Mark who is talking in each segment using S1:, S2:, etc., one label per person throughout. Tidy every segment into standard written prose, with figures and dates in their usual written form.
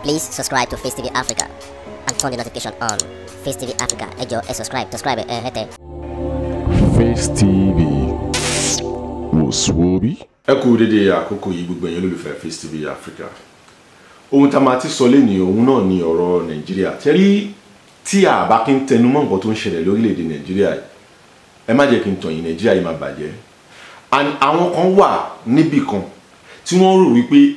S1: Please subscribe to Facetv Africa and turn the notification on. Facetv Africa, ẹ jọ̀ọ́ subscribe hete.
S2: Facetv Muswobi.
S3: Ẹ kú dédé àkókò yìí gbogbo ẹ̀yin olólùfẹ́ Facetv Africa. Ohun tá máa ti sọ lẹ́ni ohun náà ni ọ̀rọ̀ Nàìjíríà. Tẹ́rí tí a bá kí n tẹnu mọ́ nǹkan tó ń ṣẹlẹ̀ lórílẹ̀-èdè Nàìjíríà, ẹ má jẹ́ kí n tàn yín, Nàìjíríà yìí máa bàjẹ́. And àwọn kan wà níbì kan tí wọ́n rò wípé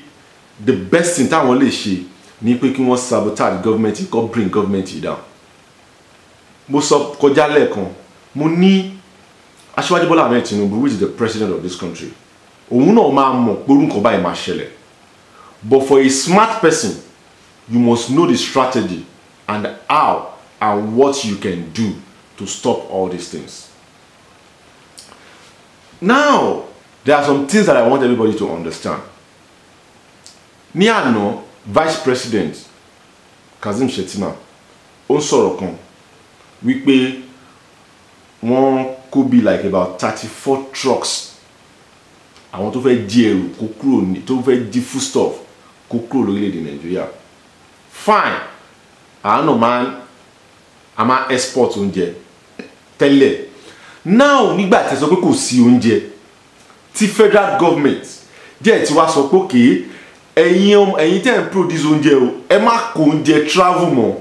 S3: the best thing táwọn lè ṣe ni pé kí wọ́n sabotage government, kó bring government down. Mo sọ kọjá lẹ́ẹ̀kan, mo ní Aṣíwájú Bọ́lá Ahmed TINUBU, which is the president of this country. Òun náà máa mọ̀ pé orúkọ báyìí máa ṣẹlẹ̀. But for a smart person, you must know the strategy and how and what you can do to stop all these things. Now, there are some things that I want everybody to understand. Ní àná, Vice President Shetimma ó sọ̀rọ̀ kan wípé wọ́n could be like about 34 trucks. Àwọn tó fẹ́ jí ẹrù kó kúrò ní tó fẹ́ jí foodstuff kó kúrò lórílẹ̀-èdè Nàìjíríà. Fine. Àánú a máa export oúnjẹ tẹ́lẹ̀. Now nígbà tí sọ pé kò sí oúnjẹ tí federal government jẹ́ tí wá sọ pé okay, ẹ̀yin tẹ́ ń produce oúnjẹ o, ẹ má kó oúnjẹ travel mọ́.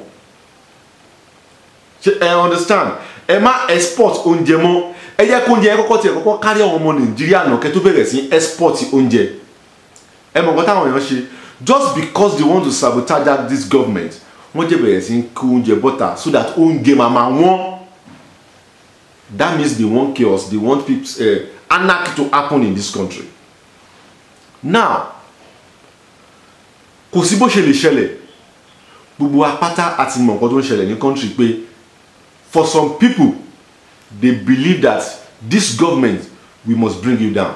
S3: I understand. Ẹ má export oúnjẹ mọ́. Ẹ jẹ́ kó oúnjẹ kọ́kọ́ kárí àwọn ọmọ Nàìjíríà náà kẹ́ tó bẹ̀rẹ̀ sí export oúnjẹ. Ẹ mọ̀ nǹkan táwọn èèyàn ṣe, just because they want to sabotage this government, wọ́n jẹ́ bẹ̀rẹ̀ sí kó oúnjẹ bọ́tà so that oúnjẹ máa wọ́n. That means they want chaos, they want people, anarchy to happen in this country. Now, kò sí bó ṣe lè ṣẹlẹ̀, gbogbo apáta àti mọ̀ nǹkan tó ń ṣẹlẹ̀ ní country pé for some people, they believe that this government, we must bring you down.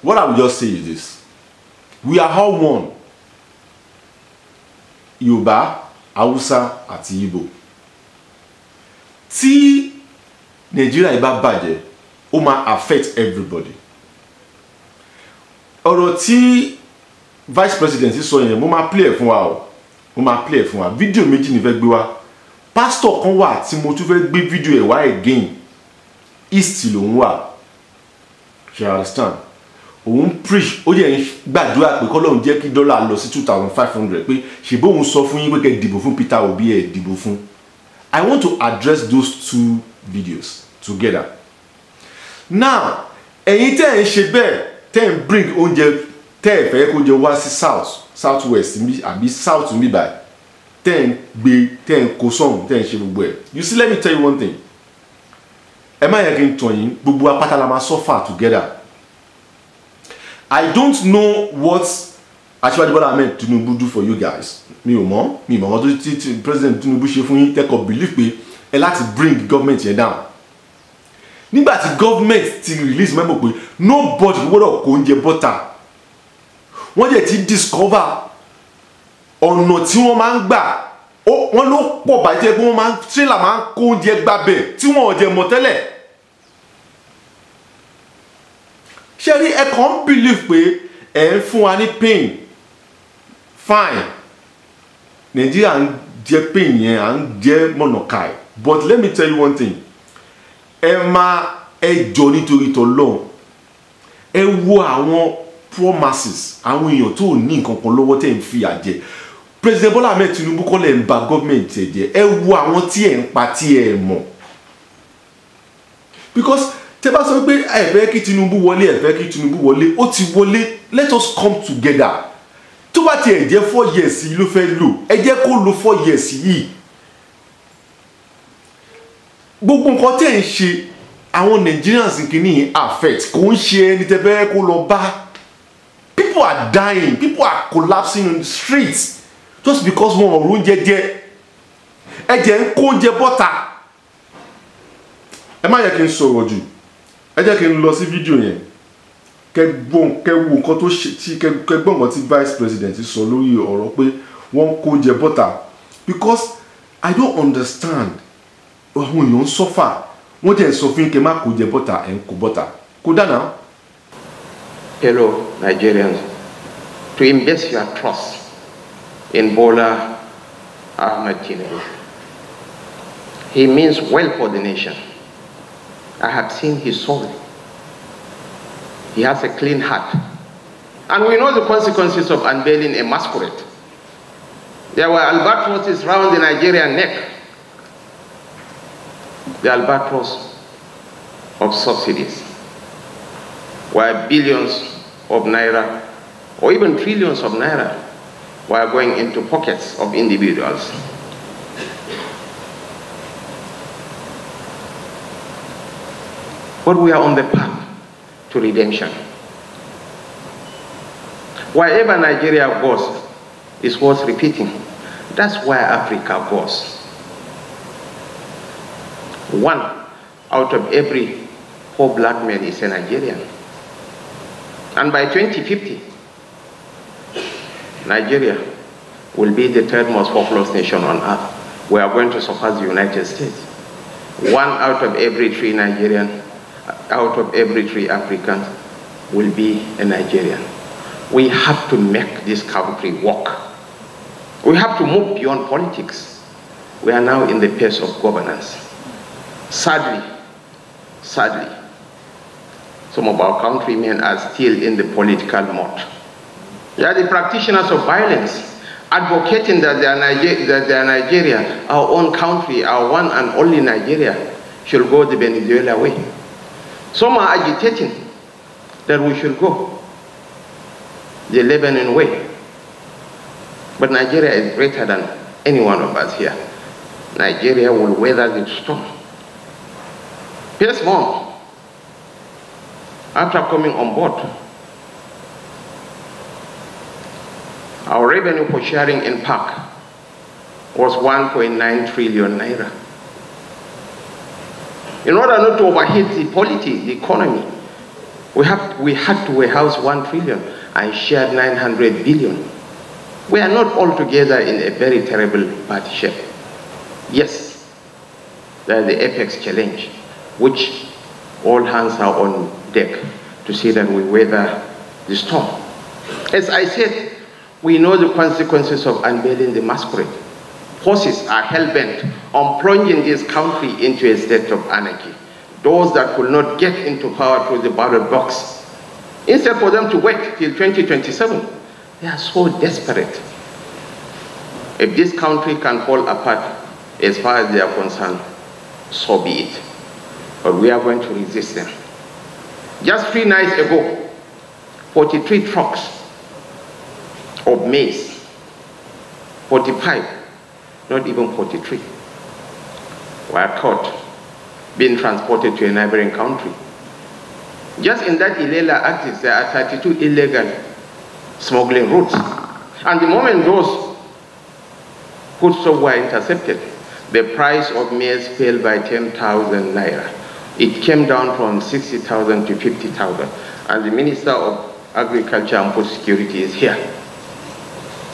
S3: What I will just say is this: we are all one. Yorùbá, Hausa àti Igbo. Tí Nàìjíríà bá bàjẹ́, ó máa affect everybody. Ọ̀rọ̀ tí Vice President sọ yẹn, mo máa play ẹ̀ fún wa o. Mo máa play ẹ̀ fún wa. Fídíò méjì ni fẹ́ gbé wá. Pastor kan wà tí mo tún fẹ́ gbé fídíò ẹ̀ wá again. East lòun wà. You understand? Òun preach, ó jẹ́ gbàdúrà pé k'Ọlọ́run jẹ́ kí dọ́là lọ sí 2,500 pé ṣe bóun sọ fún yín pé kẹ́ dìbò fún Peter Obi ẹ̀ dìbò fún. I want to address those two videos together. Now, ẹ̀yin tẹ́ ń ṣe bẹ́ẹ̀, tẹ́ ń bring oúnjẹ, tẹ́ ẹ fẹ́ kó jẹ wá sí southwest àbí south níbí báyìí, tẹ́ ń gbé, tẹ́ ń kó sọ́hùn, tẹ́ ń ṣe gbogbo ẹ̀. You see, let me tell you one thing. Ẹ má yẹ kí n tàn yín, gbogbo apáta la máa suffer together. I don't know what Aṣíwájú Bọ́lá Ahmed TINUBU do for you guys. Mi ò mọ̀ wọn tó ti President TINUBU ṣe fún yín, tẹ́kọ̀ believe pé ẹ láti bring government yẹn down. Nígbà tí government ti release memo pé nobody gbọ́dọ̀ kó oúnjẹ bọ́tà, wọ́n jẹ́ ti discover ọ̀nà tí wọ́n máa ń gbà, wọ́n ló pọ̀ bàjẹ́ pé trailer máa ń kó oúnjẹ gbàbẹ̀ tí wọ́n ò jẹ mọ̀ tẹ́lẹ̀. Ṣé rí ẹ kàn ń believe pé ẹ ń fún wa ní pain? Fine. Nàìjíríà ń jẹ pain yẹn, à ń jẹ mọ̀nàkàì. But let me tell you one thing. Ẹ jọ nítorí t'Ọlọ́run. Ẹ wo àwọn poor masses, àwọn èèyàn tó ní nǹkan kan lọ́wọ́ tẹ́ ń fi àjẹ. President Bọ́lá Ahmed TINUBU kọ́ lẹ̀ ń ba government ẹ̀ jẹ́. Ẹ wo àwọn tí ẹ̀ ń pa tí ẹ̀ mọ̀. Because tẹ́ bá sọ pé ẹ fẹ́ kí TINUBU wọlé, ó ti wọlé. Let us come together. Tó bá tiẹ̀ jẹ́ 4 years yìí ló fẹ́ lò, ẹ jẹ́ kó lo 4 years yìí. Gbogbo nǹkan tẹ́ ń ṣe àwọn Nigerians kìíní affect, kò ń ṣe ẹni tẹ́ fẹ́ kó lọ bá. People are dying, people are collapsing on the streets just because wọn ò róúnjẹ jẹ. Ẹ̀jẹ̀ ń kó oúnjẹ bọ́tà. Ẹ má yẹ kí n sọ̀rọ̀ jù. Ẹ jẹ́ kí n lọ sí fídíò yẹn. Kẹ́ wo nǹkan tó ṣe tí kẹ́ gbọ́ nǹkan tí Vice President sọ lórí ọ̀rọ̀ pé wọ́n kó oúnjẹ bọ́tà. Because I don't understand. Àwọn èèyàn ń suffer. Wọ́n jẹ́ sọ fún kẹ́ má kó oúnjẹ bọ́tà, ẹ̀ ń kó bọ́tà. Kó dáná.
S4: Hello, Nigerians.
S2: to invest your trust in Bola Ahmed TINUBU. He means well for the nation. I have seen his soul. He has a clean heart. And we know the consequences of unveiling a masquerade. There were albatrosses round the Nigerian neck. The albatross of subsidies, where billions of naira, or even trillions of naira, were going into pockets of individuals. But we are on the path to redemption. Wherever Nigeria goes is worth repeating. That's where Africa goes. 1 out of every 4 black men is a Nigerian. And by 2050, Nigeria will be the 3rd most populous nation on earth. We are going to surpass the United States. 1 out of every 3 Nigerians, out of every 3 Africans will be a Nigerian. We have to make this country work. We have to move beyond politics. We are now in the phase of governance. Sadly, some of our countrymen are still in the political mode. They are the practitioners of violence, advocating that their Nigeria, our own country, our one and only Nigeria, should go the Venezuela way. Some are agitating that we should go the Lebanon way. But Nigeria is greater than any one of us here. Nigeria will weather the storm. First month, after coming on board, our revenue for sharing in PAC was 1.9 trillion naira. In order not to overheat the polity, the economy, we had to warehouse 1 trillion and share 900 billion. We are not all together in a very terrible bad shape. Yes, there is the apex challenge, which all hands are on deck to see that we weather the storm. As I said, we know the consequences of unveiling the masquerade. Forces are hell-bent on plunging this country into a state of anarchy. Those that could not get into power through the ballot box, instead for them to wait till 2027, they are so desperate. If this country can fall apart as far as they are concerned, so be it. But we are going to resist them. Just 3 nights ago, 43 trucks of maize, 45, not even 43, were caught being transported to a neighboring country. Just in that Ilela axis, there are 32 illegal smuggling routes. And the moment those foodstuffs were intercepted, the price of maize fell by 10,000 naira. It came down from 60,000 to 50,000. And the Minister of Agriculture and Food Security is here.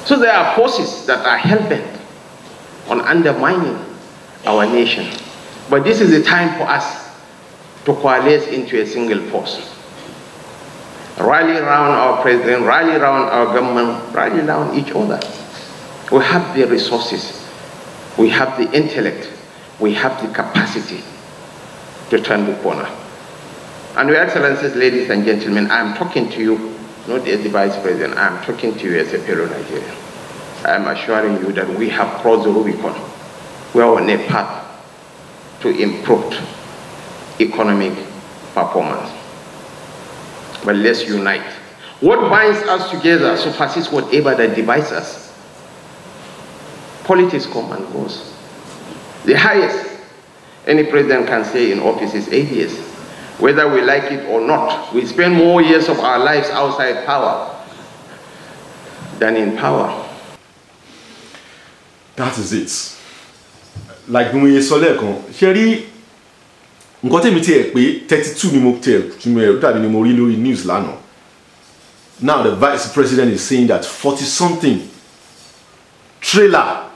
S2: So there are forces that are hell-bent on undermining our nation. But this is the time for us to coalesce into a single force. Rally around our president, rally around our government, rally around each other. We have the resources, we have the intellect, we have the capacity to turn the corner. And Your Excellencies, ladies and gentlemen, I am talking to you, not as the Vice President, I am talking to you as a fellow Nigerian. I am assuring you that we have crossed the Rubicon. We are on a path to improved economic performance. But let's unite. What binds us together surpasses whatever that divides us. Politics comes and goes. The highest any president can say in office is 8 years. Whether we like it or not, we spend more years of our lives outside power than in power.
S3: That is it. Like when we saw that, Sherry, nǹkan tẹ́mi tí ẹ pé 32 ni mo tẹ̀ tí mo dàbí ni mo rí lórí news lánàá. Now the vice president is saying that 40-something trailer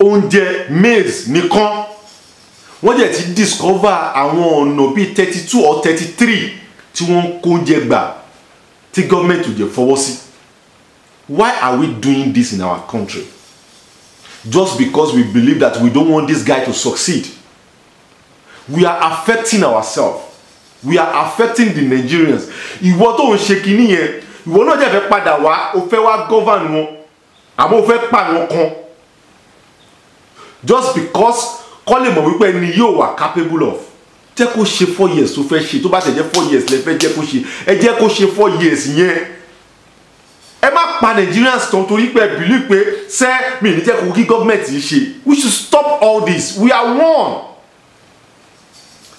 S3: oúnjẹ maize nìkan wọ́n dẹ̀ ti discover àwọn ọ̀nà bíi 32 or 33 tí wọ́n kó oúnjẹ gbà tí gọ́ọ̀mẹ̀ntì ò jẹ́ fọwọ́ sí. Why are we doing this in our country? Just because we believe that we don't want this guy to succeed. We are affecting ourselves. We are affecting the Nigerians. Ìwọ tó ń ṣe kíní yẹn, ìwọ náà jẹ́ fẹ́ padà wá, ó fẹ́ wá govern wọn, àmọ́ ó fẹ́ pa wọn kan. Just because kọ́ lè mọ̀ wípé ẹni yóò wà capable of. Jẹ́ kó ṣe 4 years tó fẹ́ ṣe, tó bá ṣe jẹ́ 4 years lẹ fẹ́ jẹ́ kó ṣe, ẹ jẹ́ kó ṣe 4 years yẹn. Ẹ má pa Nigerians tán torí pé believe pé ṣé mi ní jẹ́ kó kí government yìí ṣe. We should stop all this. We are one.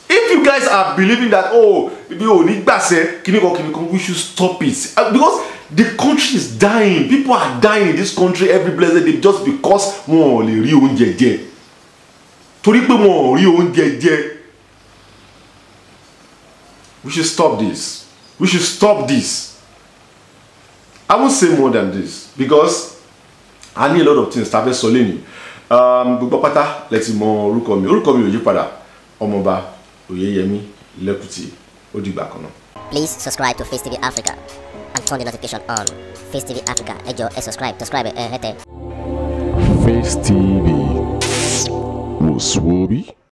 S3: If you guys are believing that, oh, we should stop it. Because the country is dying. People are dying in this country every blessed day just because wọn ò lè rí oúnjẹ jẹ. Torí pé wọn ò rí oúnjẹ jẹ. We should stop this. We should stop this. I won't say more than this because I need a lot of things. Tàbí sọ lẹ́nu. Gbogbo pátá lẹ ti mọ orúkọ mi. Orúkọ mi ò yí padà. Ọmọọba Oyeyemi Lekuti. Ó dìgbà kan náà.
S1: Please subscribe to Facetv Africa and turn the notification on. Facetv Africa, ẹ jọ̀ọ́, subscribe, hete.
S4: Facetv. Muswobi.